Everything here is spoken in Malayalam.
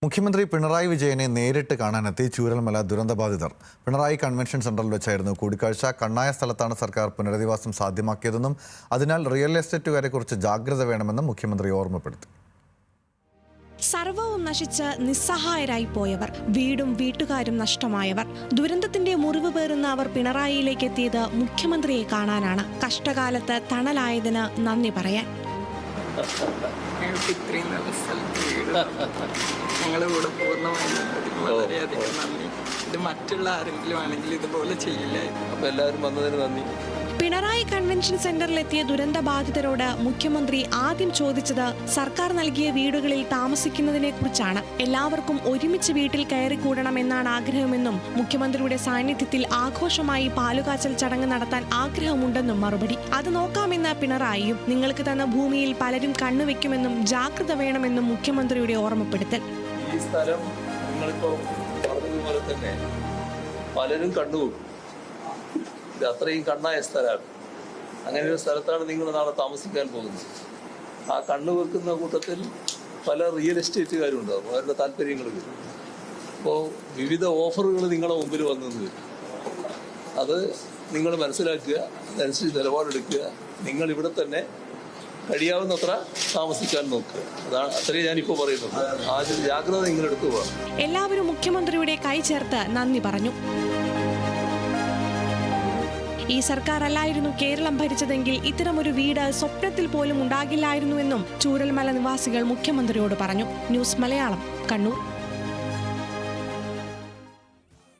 മുഖ്യമന്ത്രി പിണറായി വിജയനെ നേരിട്ട് കാണാനെത്തി ചൂരൽമല ദുരന്തബാധിതർ. പിണറായി കൺവെൻഷൻ സെന്ററിൽ വെച്ചായിരുന്നു കൂടിക്കാഴ്ച. കണ്ണായ സ്ഥലത്താണ് സർക്കാർ പുനരധിവാസം സാധ്യമാക്കിയതെന്നും അതിനാൽ റിയൽ എസ്റ്റേറ്റുകാരെക്കുറിച്ച് ജാഗ്രത വേണമെന്നും മുഖ്യമന്ത്രി ഓർമ്മപ്പെടുത്തി. സർവവും നശിച്ച് നിസ്സഹായരായി പോയവർ, വീടും വീട്ടുകാരും നഷ്ടമായവർ, ദുരന്തത്തിന്റെ മുറിവ് പേറുന്ന അവർ പിണറായിയിലേക്ക് എത്തിയത് മുഖ്യമന്ത്രിയെ കാണാനാണ്. കഷ്ടകാലത്ത് തണലായതിന് നന്ദി പറയാൻ. ഞങ്ങളുടെ കൂടെ പൂർണ്ണമായി വളരെയധികം നന്ദി. ഇത് മറ്റുള്ള ആരെങ്കിലും ആണെങ്കിൽ ഇതുപോലെ ചെയ്യില്ലായിരുന്നു. അപ്പോൾ എല്ലാവരും വന്നതിന് നന്ദി. പിണറായി കൺവെൻഷൻ സെന്ററിലെത്തിയ ദുരന്തബാധിതരോട് മുഖ്യമന്ത്രി ആദ്യം ചോദിച്ചത് സർക്കാർ നൽകിയ വീടുകളിൽ താമസിക്കുന്നതിനെ കുറിച്ചാണ്. എല്ലാവർക്കും ഒരുമിച്ച് വീട്ടിൽ കയറിക്കൂടണമെന്നാണ് ആഗ്രഹമെന്നും മുഖ്യമന്ത്രിയുടെ സാന്നിധ്യത്തിൽ ആഘോഷമായി പാലുകാച്ചൽ ചടങ്ങ് നടത്താൻ ആഗ്രഹമുണ്ടെന്നും മറുപടി. അത് നോക്കാമെന്ന് പിണറായിയും. നിങ്ങൾക്ക് തന്ന ഭൂമിയിൽ പലരും കണ്ണുവെക്കുമെന്നും ജാഗ്രത വേണമെന്നും മുഖ്യമന്ത്രിയുടെ ഓർമ്മപ്പെടുത്തൽ. ഈ സ്ഥലം നിങ്ങളിപ്പോൾ പറഞ്ഞതുപോലെ തന്നെ പലരും കണ്ണുവെക്കും. ഇത് അത്രയും കണ്ണായ സ്ഥലമാണ്. അങ്ങനെ ഒരു സ്ഥലത്താണ് നിങ്ങൾ നാളെ താമസിക്കാൻ പോകുന്നത്. ആ കണ്ണു വെക്കുന്ന കൂട്ടത്തിൽ പല റിയൽ എസ്റ്റേറ്റുകാരും ഉണ്ടാകും. അവരുടെ താല്പര്യങ്ങൾ വരും. അപ്പോൾ വിവിധ ഓഫറുകൾ നിങ്ങളുടെ മുമ്പിൽ വന്നത് വരും. അത് നിങ്ങൾ മനസ്സിലാക്കുക, അതനുസരിച്ച് നിലപാടെടുക്കുക. നിങ്ങൾ ഇവിടെ തന്നെ കഴിയാവുന്നത്ര താമസിക്കാൻ നോക്കുക. അതാണ് അത്രയും ഞാനിപ്പോൾ പറയുന്നത്. ആദ്യം ജാഗ്രത നിങ്ങളെടുത്തു പോകണം. എല്ലാവരും മുഖ്യമന്ത്രിയുടെ കൈ ചേർത്ത് നന്ദി പറഞ്ഞു. ഈ സർക്കാർ അല്ലായിരുന്നു കേരളം ഭരിച്ചതെങ്കിൽ ഇത്തരമൊരു വീട് സ്വപ്നത്തിൽ പോലും ഉണ്ടാകില്ലായിരുന്നുവെന്നും ചൂരൽമല നിവാസികൾ മുഖ്യമന്ത്രിയോട് പറഞ്ഞു. ന്യൂസ് മലയാളം, കണ്ണൂർ.